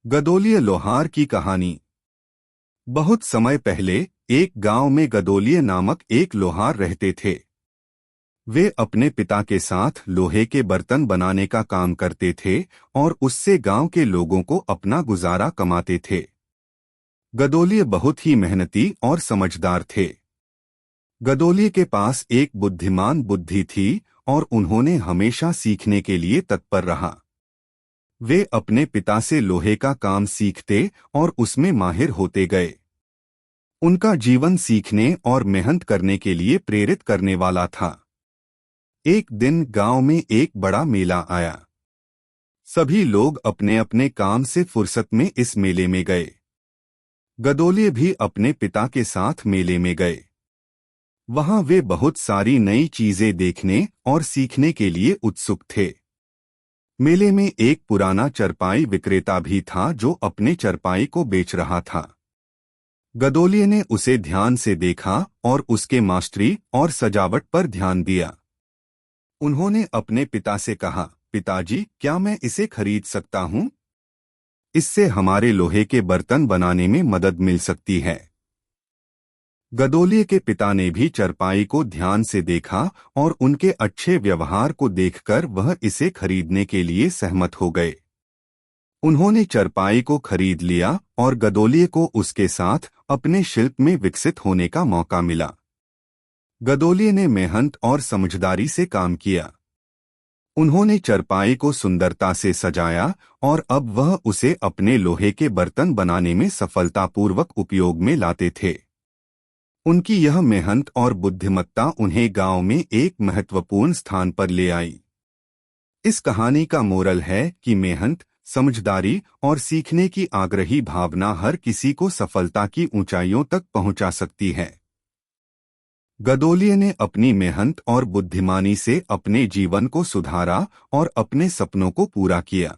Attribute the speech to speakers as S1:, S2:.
S1: गदोलिया लोहार की कहानी। बहुत समय पहले एक गांव में गदोलिया नामक एक लोहार रहते थे। वे अपने पिता के साथ लोहे के बर्तन बनाने का काम करते थे और उससे गांव के लोगों को अपना गुजारा कमाते थे। गदोलिया बहुत ही मेहनती और समझदार थे। गदोलिया के पास एक बुद्धिमान बुद्धि थी और उन्होंने हमेशा सीखने के लिए तत्पर रहा। वे अपने पिता से लोहे का काम सीखते और उसमें माहिर होते गए। उनका जीवन सीखने और मेहनत करने के लिए प्रेरित करने वाला था। एक दिन गांव में एक बड़ा मेला आया। सभी लोग अपने अपने काम से फुर्सत में इस मेले में गए। गदोलिया भी अपने पिता के साथ मेले में गए। वहां वे बहुत सारी नई चीजें देखने और सीखने के लिए उत्सुक थे। मेले में एक पुराना चरपाई विक्रेता भी था जो अपने चरपाई को बेच रहा था। गदोलिया ने उसे ध्यान से देखा और उसके मास्टरी और सजावट पर ध्यान दिया। उन्होंने अपने पिता से कहा, पिताजी, क्या मैं इसे खरीद सकता हूं? इससे हमारे लोहे के बर्तन बनाने में मदद मिल सकती है। गदोलिया के पिता ने भी चरपाई को ध्यान से देखा और उनके अच्छे व्यवहार को देखकर वह इसे खरीदने के लिए सहमत हो गए। उन्होंने चरपाई को खरीद लिया और गदोलिया को उसके साथ अपने शिल्प में विकसित होने का मौका मिला। गदोलिया ने मेहनत और समझदारी से काम किया। उन्होंने चरपाई को सुंदरता से सजाया और अब वह उसे अपने लोहे के बर्तन बनाने में सफलतापूर्वक उपयोग में लाते थे। उनकी यह मेहनत और बुद्धिमत्ता उन्हें गांव में एक महत्वपूर्ण स्थान पर ले आई। इस कहानी का मोरल है कि मेहनत, समझदारी और सीखने की आग्रही भावना हर किसी को सफलता की ऊंचाइयों तक पहुंचा सकती है। गदोलिया ने अपनी मेहनत और बुद्धिमानी से अपने जीवन को सुधारा और अपने सपनों को पूरा किया।